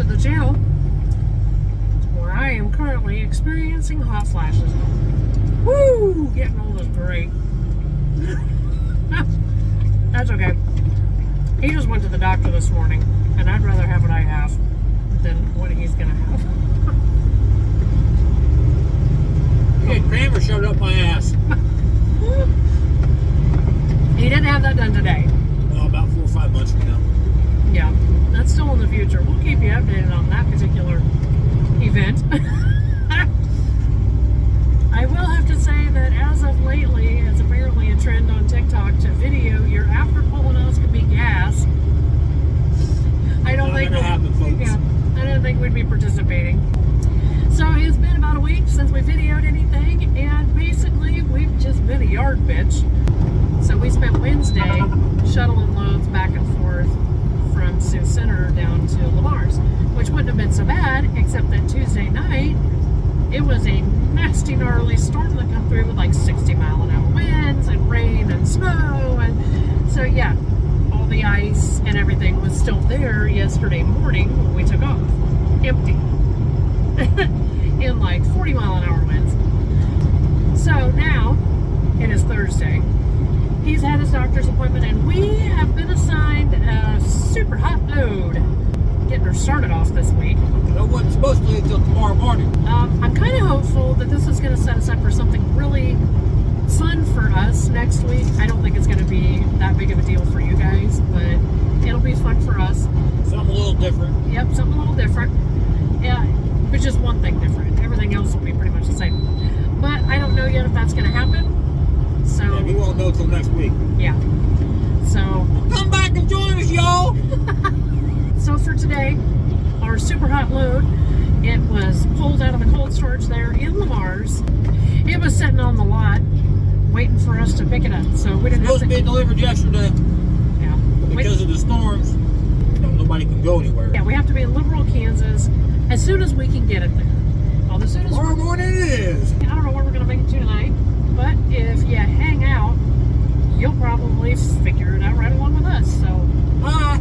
to the channel, where I am currently experiencing hot flashes. Woo! Getting old is great. That's okay. He just went to the doctor this morning, and I'd rather have what I have than what he's gonna have. Hey, Kramer shoved up my ass. He didn't have that done today. Well, about 4 or 5 months from now. Yeah, that's still in the future. We'll keep you updated on that particular event. I will have to say that as of lately, it's apparently a trend on TikTok to video your after colonoscopy gas. I don't think gonna happen, folks. Yeah, I don't think we'd be participating. So it's been about a week since we videoed anything, and basically we've just been a yard bitch. So we spent Wednesday shuttling loads back and forth from Sioux Center down to Lamar's, which wouldn't have been so bad, except that Tuesday night, it was a nasty, gnarly storm that come through with like 60-mile-an-hour winds and rain and snow. And so, yeah, all the ice and everything was still there yesterday morning when we took off. Empty. In like 40-mile-an-hour winds. So now, it is Thursday. He's had his doctor's appointment, and we have been assigned a super hot load. Getting her started off this week. That wasn't supposed to leave till tomorrow morning. I'm kind of hopeful that this is going to set us up for something really fun for us next week. I don't think it's going to be that big of a deal for you guys, but it'll be fun for us. Something a little different. Yep, something a little different. Yeah, but just one thing different. Everything else will be pretty much the same. But I don't know yet if that's going to happen. So Yeah, we won't know till next week. yeah. So Come back and join us, y'all! So for today, our super hot load, it was pulled out of the cold storage there in Lamar's. It was sitting on the lot, waiting for us to pick it up. So we didn't have Supposed to be delivered yesterday, Yeah. but because of the storms, nobody can go anywhere. Yeah, we have to be in Liberal, Kansas, as soon as we can get it there. Well, as soon as Tomorrow morning it is. I don't know where we're going to make it to tonight, but if you hang out, you'll probably figure it out right along with us. So, Bye.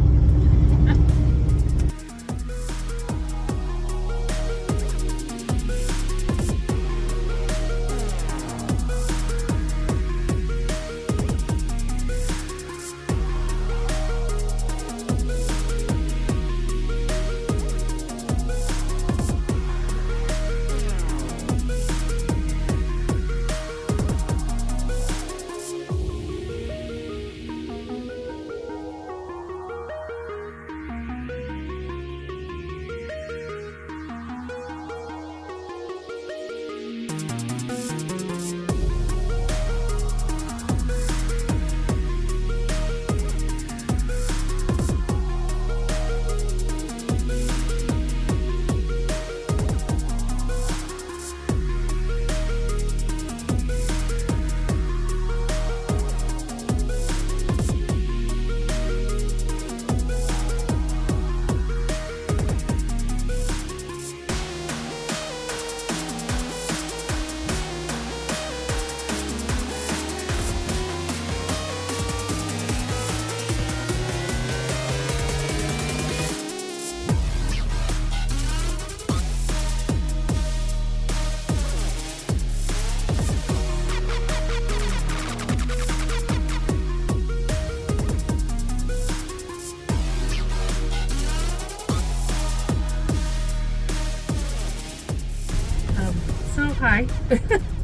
Hi.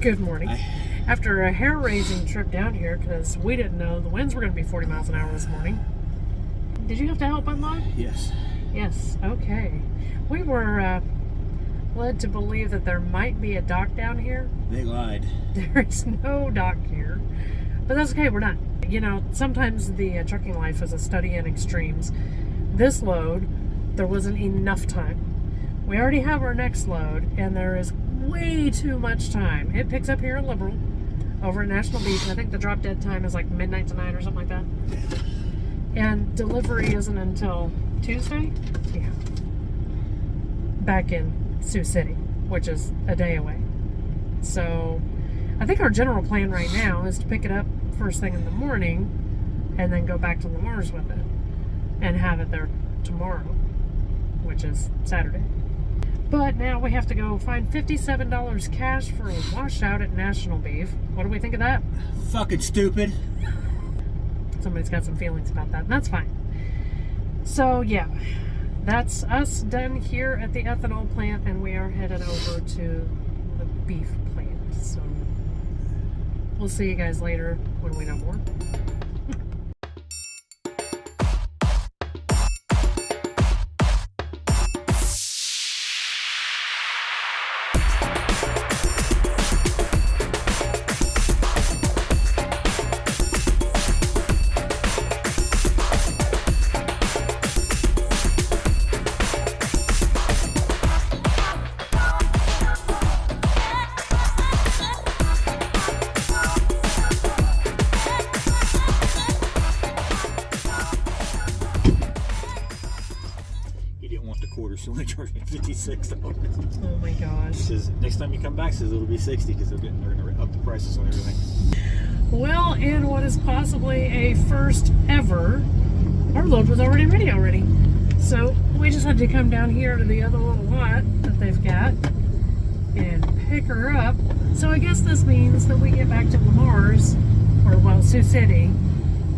Good morning. After a hair-raising trip down here, because we didn't know the winds were going to be 40 miles an hour this morning. Did you have to help unload? Yes. Yes. Okay. We were led to believe that there might be a dock down here. They lied. There is no dock here. But that's okay. We're not. You know, sometimes the trucking life is a study in extremes. This load, there wasn't enough time. We already have our next load, and there is way too much time. It picks up here in Liberal, over at National Beach, and I think the drop dead time is like midnight to 9 or something like that. And delivery isn't until Tuesday? Yeah. Back in Sioux City, which is a day away. So I think our general plan right now is to pick it up first thing in the morning and then go back to Lamar's with it and have it there tomorrow. which is Saturday. But now we have to go find $57 cash for a washout at National Beef. What do we think of that? Fucking stupid. Somebody's got some feelings about that, and that's fine. So, yeah, that's us done here at the ethanol plant, and we are headed over to the beef plant. So, we'll see you guys later when we know more. So they charged me $56. Oh my gosh. He says next time you come back, says it'll be $60 because they're gonna up the prices on everything. Well, and what is possibly a first ever, our load was already ready already. So we just had to come down here to the other little lot that they've got and pick her up. So I guess this means that we get back to Lamar's, or well, Sioux City,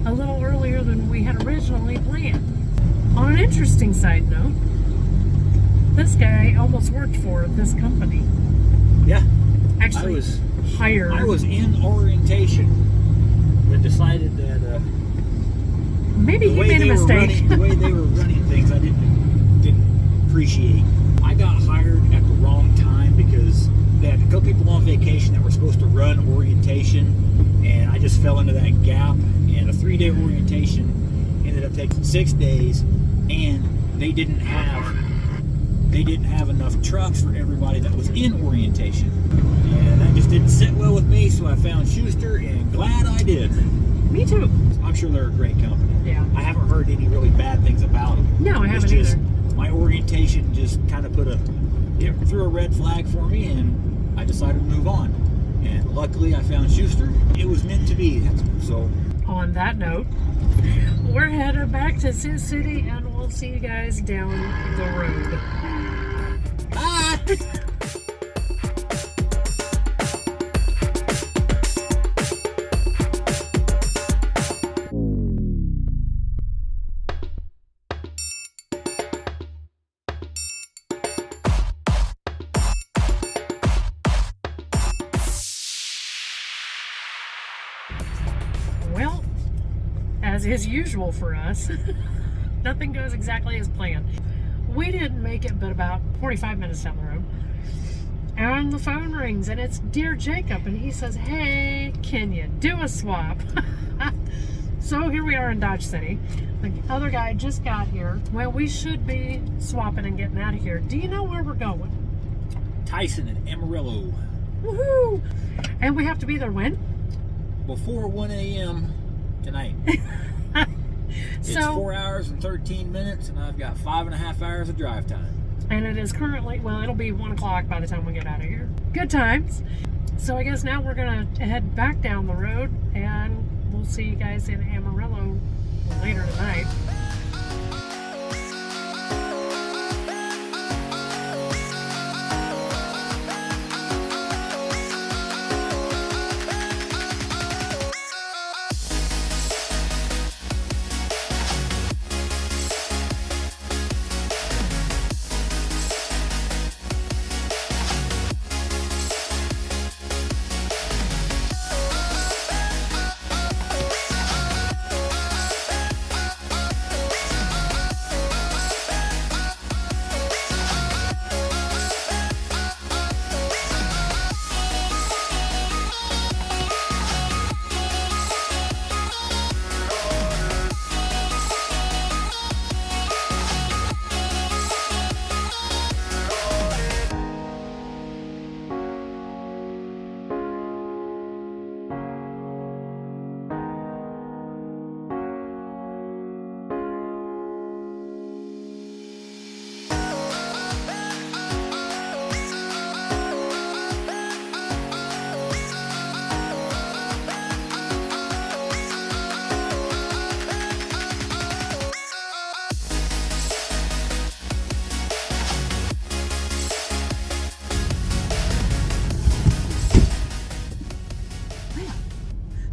a little earlier than we had originally planned. On an interesting side note, this guy almost worked for this company. Yeah. Actually, hired. I was in orientation, but decided that maybe he made a mistake. The way they were running things, I didn't appreciate. I got hired at the wrong time because they had a couple people on vacation that were supposed to run orientation, and I just fell into that gap. And a 3-day orientation ended up taking 6 days, and they didn't have enough trucks for everybody that was in orientation. And that just didn't sit well with me, so I found Schuster, and glad I did. Me too. I'm sure they're a great company. Yeah. I haven't heard any really bad things about them. No, I haven't either. My orientation just kind of threw a red flag for me, and I decided to move on. And luckily I found Schuster. It was meant to be. So on that note, we're headed back to Sioux City, and we'll see you guys down the road. bye! Well, as is usual for us, nothing goes exactly as planned. We didn't make it but about 45 minutes down the road. And the phone rings, and it's Dear Jacob, and he says, hey, can you do a swap? So here we are in Dodge City. The other guy just got here. Well, we should be swapping and getting out of here. Do you know where we're going? Tyson and Amarillo. Woohoo! And we have to be there when? Before 1 a.m. tonight. It's 4 hours and 13 minutes, and I've got 5.5 hours of drive time. And it is currently, well, it'll be 1 o'clock by the time we get out of here. Good times. So I guess now we're going to head back down the road, and we'll see you guys in Amarillo later tonight.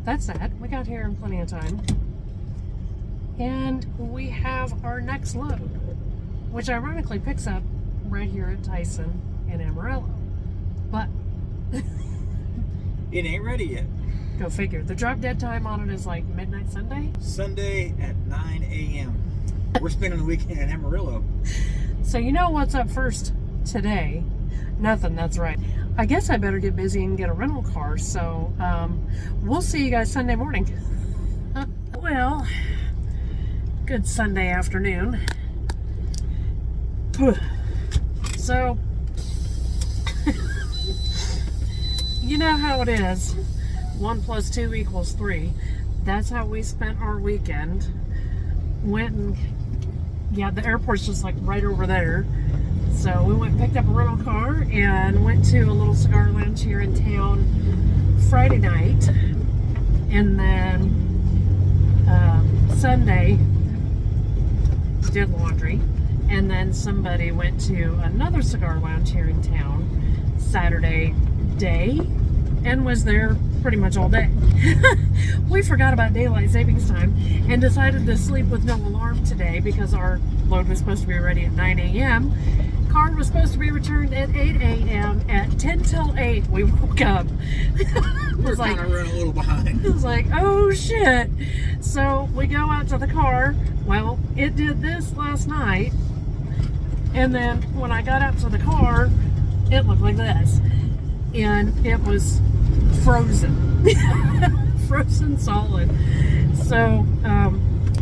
that's that. We got here in plenty of time. And we have our next load, which ironically picks up right here at Tyson in Amarillo. But it ain't ready yet. Go figure. The drop dead time on it is like midnight Sunday. Sunday at 9 a.m. We're spending the weekend in Amarillo. So you know what's up first today? Nothing, that's right. I guess I better get busy and get a rental car. So we'll see you guys Sunday morning. Well, good Sunday afternoon. So, you know how it is. 1 + 2 = 3. That's how we spent our weekend. Went and, yeah, the airport's just like right over there. So we went and picked up a rental car and went to a little cigar lounge here in town Friday night. And then Sunday did laundry. And then somebody went to another cigar lounge here in town Saturday day and was there pretty much all day. We forgot about daylight savings time and decided to sleep with no alarm today because our load was supposed to be ready at 9 a.m. Car was supposed to be returned at 8 a.m. At 10 till 8 we woke up. We're kind of running a little behind. It was like, oh shit. So we go out to the car. Well, it did this last night. And then when I got out to the car, it looked like this. And it was frozen. Frozen solid. So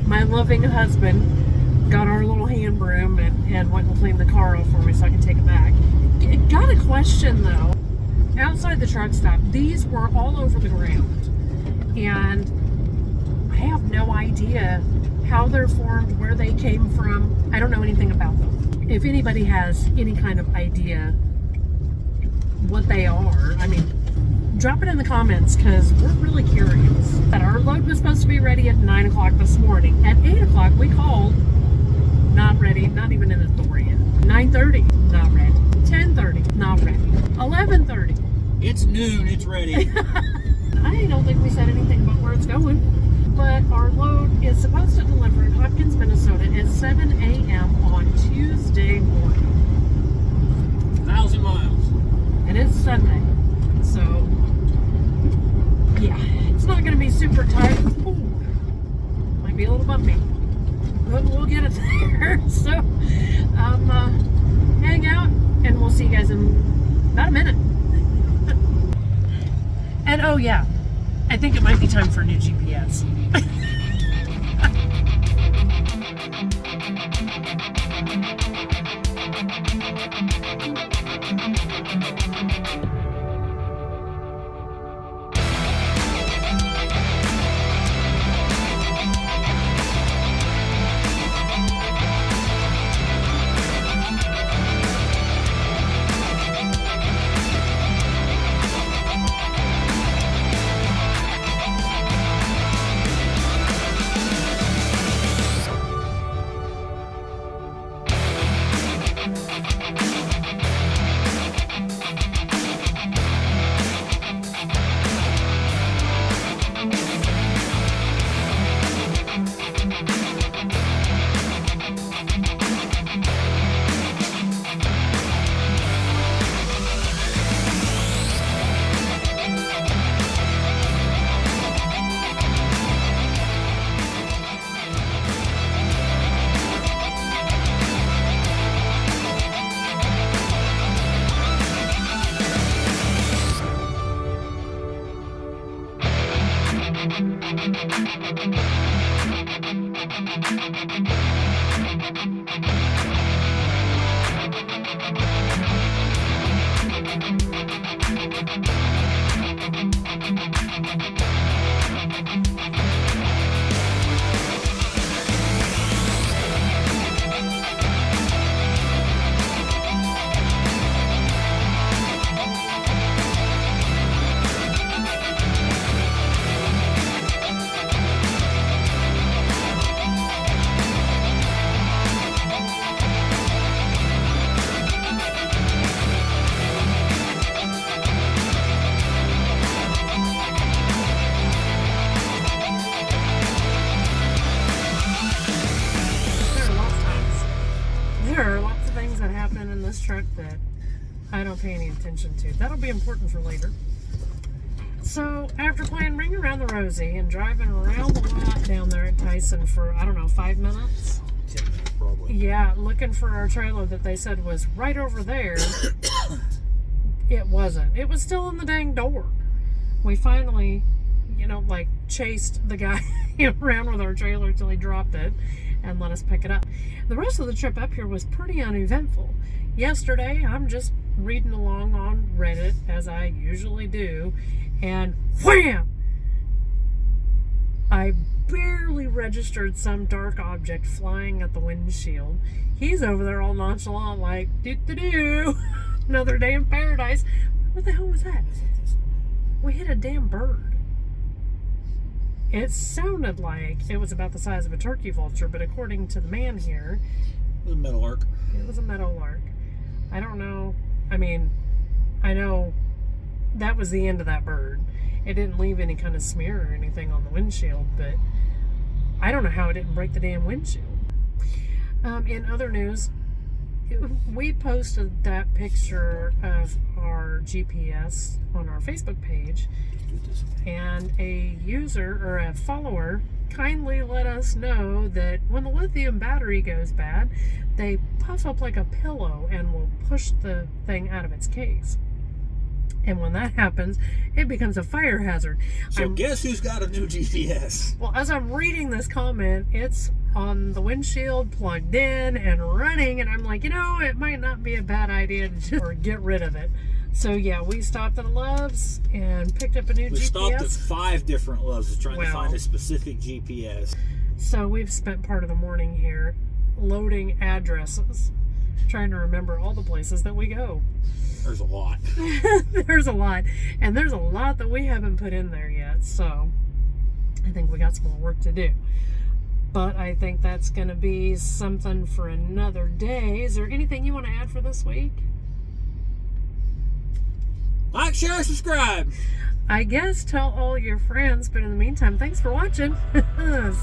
my loving husband got our little hand broom and went and cleaned the car off for me so I could take it back. Got a question though. Outside the truck stop, these were all over the ground. And I have no idea how they're formed, where they came from. I don't know anything about them. If anybody has any kind of idea what they are, I mean, drop it in the comments because we're really curious. Our load was supposed to be ready at 9 o'clock this morning. At 8 o'clock, we called, not ready, not even in the door yet. 9:30, not ready. 10:30, not ready. 11:30. It's noon, it's ready. I don't think we said anything about where it's going. But our load is supposed to deliver in Hopkins, Minnesota at 7 a.m. on Tuesday morning. 1,000 miles. And it's Sunday. So, yeah, it's not going to be super tight. Ooh, might be a little bumpy. But we'll get it there. So, hang out and we'll see you guys in about a minute. And oh yeah, I think it might be time for a new GPS. things that happen in this truck that I don't pay any attention to. That'll be important for later. So after playing Ring Around the Rosie and driving around the lot down there at Tyson for, I don't know, 5 minutes? 10 minutes probably. Yeah, looking for our trailer that they said was right over there. It wasn't. It was still in the dang door. We finally, chased the guy around with our trailer till he dropped it and let us pick it up. The rest of the trip up here was pretty uneventful. Yesterday, I'm just reading along on Reddit, as I usually do, and wham! I barely registered some dark object flying at the windshield. He's over there all nonchalant, like, doo-doo-doo, another day in paradise. What the hell was that? We hit a damn bird. It sounded like it was about the size of a turkey vulture, but according to the man here, It was a meadowlark. it was a meadowlark. I don't know. I mean, I know that was the end of that bird. It didn't leave any kind of smear or anything on the windshield, but I don't know how it didn't break the damn windshield. In other news, we posted that picture of our GPS on our Facebook page, and a user or a follower kindly let us know that when the lithium battery goes bad, they puff up like a pillow and will push the thing out of its case. And when that happens, it becomes a fire hazard. So guess who's got a new GPS? Well, as I'm reading this comment, it's on the windshield, plugged in and running, and I'm like, it might not be a bad idea to just get rid of it. So yeah, we stopped at a Love's and picked up a new We GPS. stopped at 5 different Loves trying to find a specific GPS. So we've spent part of the morning here loading addresses, trying to remember all the places that we go. There's a lot. There's a lot. And there's a lot that we haven't put in there yet. So I think we got some more work to do. But I think that's going to be something for another day. Is there anything you want to add for this week? Like, share, subscribe. I guess tell all your friends. But in the meantime, thanks for watching.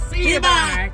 See you. Bye.